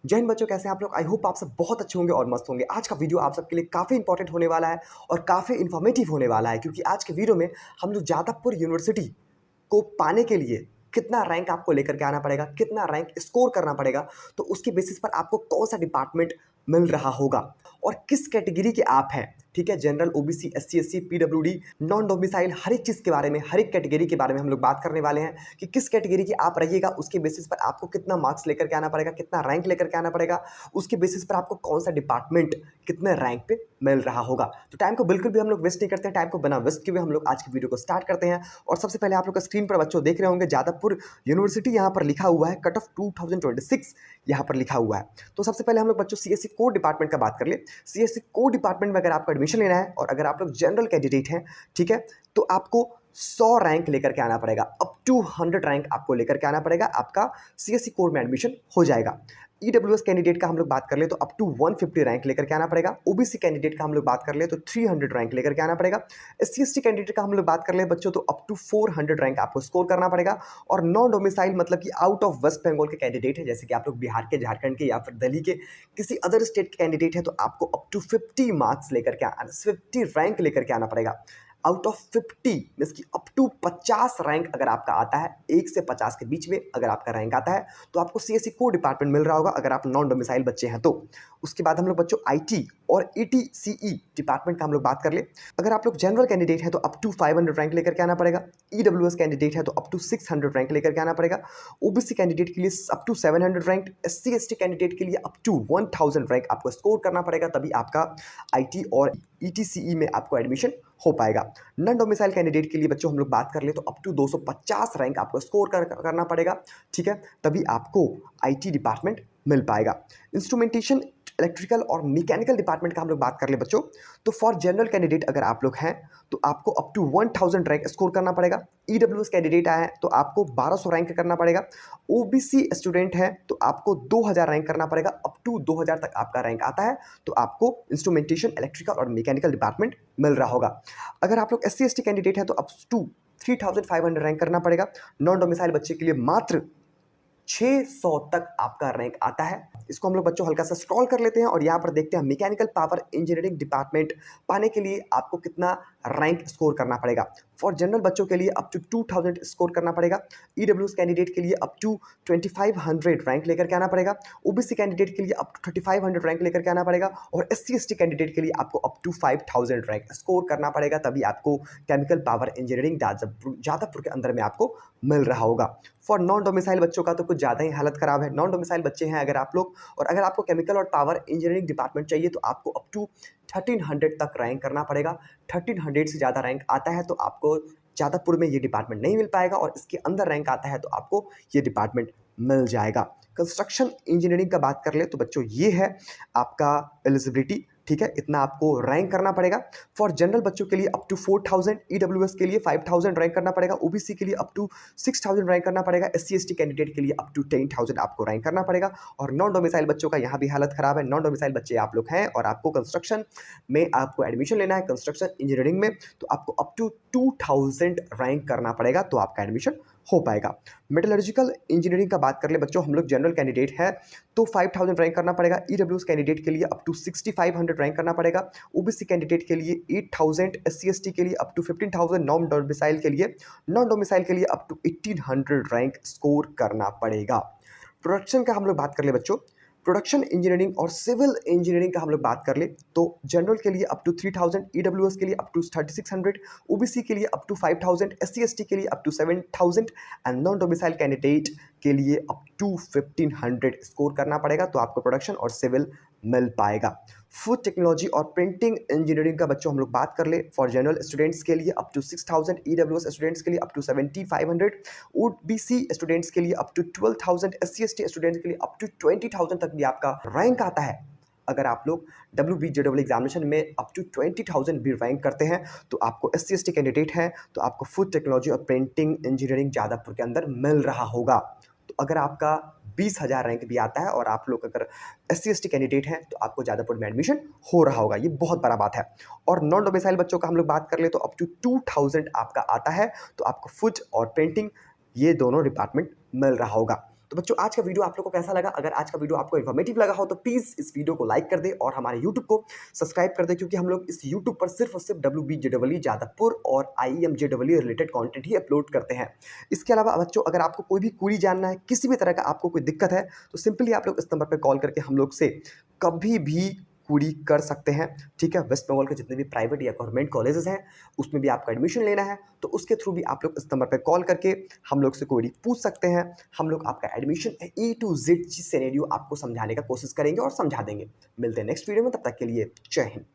जय हिंद बच्चों, कैसे हैं आप लोग। आई होप आप सब बहुत अच्छे होंगे और मस्त होंगे। आज का वीडियो आप सबके लिए काफ़ी इंपॉर्टेंट होने वाला है और काफ़ी इन्फॉर्मेटिव होने वाला है, क्योंकि आज के वीडियो में हम लोग जादवपुर यूनिवर्सिटी को पाने के लिए कितना रैंक आपको लेकर के आना पड़ेगा, कितना रैंक स्कोर करना पड़ेगा, तो उसके बेसिस पर आपको कौन सा डिपार्टमेंट मिल रहा होगा और किस कैटेगरी के आप हैं। ठीक है, जनरल, ओबीसी, एससी, एससी, पीडब्ल्यूडी, नॉन डोमिसाइल, हर एक चीज़ के बारे में, हर एक कैटेगरी के बारे में हम लोग बात करने वाले हैं कि किस कैटेगरी के आप रहिएगा, उसके बेसिस पर आपको कितना मार्क्स लेकर के आना पड़ेगा, कितना रैंक लेकर के आना पड़ेगा, उसके बेसिस पर आपको कौन सा डिपार्टमेंट कितने रैंक पे मिल रहा होगा। तो टाइम को बिल्कुल भी हम लोग वेस्ट नहीं करते हैं, टाइम को बिना वेस्ट किए हुए हम लोग आज की वीडियो को स्टार्ट करते हैं। और सबसे पहले आप लोग का स्क्रीन पर बच्चों देख रहे होंगे जादवपुर यूनिवर्सिटी यहाँ पर लिखा हुआ है, कट ऑफ 2026 यहाँ पर लिखा हुआ है। तो सबसे पहले हम लोग बच्चों सीएससी कोर डिपार्टमेंट का बात कर ले। सीएससी कोर डिपार्टमेंट में अगर आपको एडमिशन लेना है और अगर आप लोग जनरल कैंडिडेट हैं, ठीक है, तो आपको 100 रैंक लेकर के आना पड़ेगा, अप टू 100 रैंक आपको लेकर के आना पड़ेगा, आपका सीएससी कोर में एडमिशन हो जाएगा। ईडब्ल्यूएस कैंडिडेट का हम लोग बात कर ले तो अप टू 150 रैंक लेकर के आना पड़ेगा। ओबीसी कैंडिडेट का हम लोग बात कर ले तो 300 रैंक लेकर के आना पड़ेगा। एससी एसटी कैंडिडेट का हम लोग बात कर ले बच्चों तो अप टू 400 रैंक आपको स्कोर करना पड़ेगा। और नॉन डोमिसाइल मतलब कि आउट ऑफ वेस्ट बंगाल के कैंडिडेट है, जैसे कि आप लोग बिहार के, झारखंड के या फिर दिल्ली के किसी अदर स्टेट के कैंडिडेट है, तो आपको अप टू 50 मार्क्स लेकर के 50 रैंक लेकर के आना पड़ेगा। आउट ऑफ 50 मीन्स की अप टू 50 रैंक अगर आपका आता है, 1 से 50 के बीच में अगर आपका रैंक आता है, तो आपको सीएससी कोर डिपार्टमेंट मिल रहा होगा अगर आप नॉन डोमिसाइल बच्चे हैं तो। उसके बाद हम लोग बच्चों आईटी और ईटीसीई डिपार्टमेंट का हम लोग बात कर ले। अगर आप लोग जनरल कैंडिडेट हैं तो अप टू 500 रैंक लेकर के आना पड़ेगा। ईडब्ल्यूएस कैंडिडेट है तो अप टू 600 रैंक लेकर के आना पड़ेगा। ओबीसी कैंडिडेट के लिए up to 700 rank, SC ST candidate के लिए अप टू 1000 रैंक आपको स्कोर करना पड़ेगा, तभी आपका आईटी और ईटीसीई में आपको एडमिशन हो पाएगा। नॉन डोमिसाइल कैंडिडेट के लिए बच्चों हम लोग बात कर ले तो अप टू 250 रैंक आपको स्कोर करना पड़ेगा, ठीक है, तभी आपको आईटी डिपार्टमेंट मिल पाएगा। इंस्ट्रूमेंटेशन, इलेक्ट्रिकल और मैकेनिकल डिपार्टमेंट का हम लोग बात कर ले बच्चों, तो फॉर जनरल कैंडिडेट अगर आप लोग हैं तो आपको अप टू 1000 रैंक स्कोर करना पड़ेगा। ईडब्ल्यूएस कैंडिडेट आए हैं तो आपको 1200 रैंक करना पड़ेगा। ओबीसी स्टूडेंट है तो आपको 2000 रैंक करना पड़ेगा। अप टू 2000 तक आपका रैंक आता है तो आपको इंस्ट्रूमेंटेशन, इलेक्ट्रिकल और मैकेनिकल डिपार्टमेंट मिल रहा होगा। अगर आप लोग एससी एसटी कैंडिडेट है तो अप टू 3500 रैंक करना पड़ेगा। नॉन डोमिसाइल बच्चे के लिए मात्र 600 तक आपका रैंक आता है। इसको हम लोग बच्चों हल्का सा स्क्रॉल कर लेते हैं और यहाँ पर देखते हैं मैकेनिकल पावर इंजीनियरिंग डिपार्टमेंट पाने के लिए आपको कितना रैंक स्कोर करना पड़ेगा। फॉर जनरल बच्चों के लिए अप टू 2000 स्कोर करना पड़ेगा। ईडब्ल्यूएस कैंडिडेट के लिए अप टू 2500 रैंक लेकर के आना पड़ेगा। ओबीसी कैंडिडेट के लिए अप टू 3500 रैंक लेकर के आना पड़ेगा। और एससी एसटी कैंडिडेट के लिए आपको अप टू 5000 रैंक स्कोर करना पड़ेगा, तभी आपको केमिकल पावर इंजीनियरिंग जादवपुर के अंदर में आपको मिल रहा होगा। फॉर नॉन डोमिसाइल बच्चों का तो कुछ ज़्यादा ही हालत ख़राब है। नॉन डोमिसाइल बच्चे हैं अगर आप लोग, और अगर आपको केमिकल और पावर इंजीनियरिंग डिपार्टमेंट चाहिए तो आपको अप टू 1300 तक रैंक करना पड़ेगा। 1300 से ज़्यादा रैंक आता है तो आपको जादवपुर में ये डिपार्टमेंट नहीं मिल पाएगा, और इसके अंदर रैंक आता है तो आपको ये डिपार्टमेंट मिल जाएगा। कंस्ट्रक्शन इंजीनियरिंग का बात कर ले तो बच्चों ये है आपका एलिजिबिलिटी, ठीक है, इतना आपको रैंक करना पड़ेगा। फॉर जनरल बच्चों के लिए अप टू 4000, ईडब्ल्यूएस के लिए 5000 रैंक करना पड़ेगा, ओबीसी के लिए अप टू 6000 रैंक करना पड़ेगा, एससी एसटी कैंडिडेट के लिए अप टू 10000 आपको रैंक करना पड़ेगा। और नॉन डोमिसाइल बच्चों का यहाँ भी हालत खराब है। नॉन डोमिसाइल बच्चे आप लोग हैं और आपको कंस्ट्रक्शन में आपको एडमिशन लेना है, कंस्ट्रक्शन इंजीनियरिंग में, तो आपको अप टू 2000 रैंक करना पड़ेगा तो आपका एडमिशन हो पाएगा। मेटलर्जिकल इंजीनियरिंग का बात कर ले बच्चों, हम लोग जनरल कैंडिडेट हैं तो 5000 रैंक करना पड़ेगा। ईडब्ल्यूएस कैंडिडेट के लिए अप टू 6500 रैंक करना पड़ेगा। ओबीसी कैंडिडेट के लिए 8000, एससी एसटी के लिए अप टू 15000, नॉन डोमिसाइल के लिए अप टू 1800 रैंक स्कोर करना पड़ेगा। प्रोडक्शन का हम लोग बात कर ले बच्चों, प्रोडक्शन इंजीनियरिंग और सिविल इंजीनियरिंग का हम लोग बात कर ले तो जनरल के लिए अप टू 3000, ईडब्ल्यूएस के लिए अप टू 3600, ओबीसी के लिए अप टू 5000, एससी एसटी के लिए up to 7000 and non domicile candidate के लिए अप टू 1500 स्कोर करना पड़ेगा तो आपको प्रोडक्शन और सिविल मिल पाएगा। फूड टेक्नोलॉजी और प्रिंटिंग इंजीनियरिंग का बच्चों हम लोग बात कर ले, फॉर जनरल स्टूडेंट्स के लिए अप टू 6000, ईडब्ल्यूएस स्टूडेंट्स के लिए अप टू 7500, ओबीसी स्टूडेंट्स के लिए up to 12000, SC ST students के लिए अप टू 20000 तक भी आपका रैंक आता है। अगर आप लोग WBJEE एग्जामिनेशन में अप टू 20000 भी रैंक करते हैं तो आपको एससी एसटी कैंडिडेट हैं तो आपको फूड टेक्नोलॉजी और प्रिंटिंग इंजीनियरिंग जादवपुर के अंदर मिल रहा होगा। तो अगर आपका 20,000 रैंक भी आता है और आप लोग अगर एससी एसटी कैंडिडेट हैं तो आपको जादवपुर में एडमिशन हो रहा होगा, ये बहुत बड़ा बात है। और नॉन डोमिसाइल बच्चों का हम लोग बात कर ले तो अप टू 2000 आपका आता है तो आपको फूड और पेंटिंग ये दोनों डिपार्टमेंट मिल रहा होगा। तो बच्चों आज का वीडियो आप लोग को कैसा लगा? अगर आज का वीडियो आपको इन्फॉर्मेटिव लगा हो तो प्लीज़ इस वीडियो को लाइक कर दें और हमारे यूट्यूब को सब्सक्राइब कर दें, क्योंकि हम लोग इस यूट्यूब पर सिर्फ और सिर्फ WBJEE जादवपुर और IEM-JEE रिलेटेड कंटेंट ही अपलोड करते हैं। इसके अलावा बच्चों अगर आपको कोई भी क्वेरी जानना है, किसी भी तरह का आपको कोई दिक्कत है, तो सिंपली आप लोग इस नंबर पे कॉल करके हम लोग से कभी भी क्वेरी कर सकते हैं। ठीक है, वेस्ट बंगाल के जितने भी प्राइवेट या गवर्नमेंट कॉलेजेस हैं उसमें भी आपको एडमिशन लेना है तो उसके थ्रू भी आप लोग इस नंबर पे कॉल करके हम लोग से क्वेरी पूछ सकते हैं। हम लोग आपका admission A to Z scenario आपको समझाने का कोशिश करेंगे और समझा देंगे। मिलते हैं नेक्स्ट वीडियो में, तब तक के लिए जय हिंद।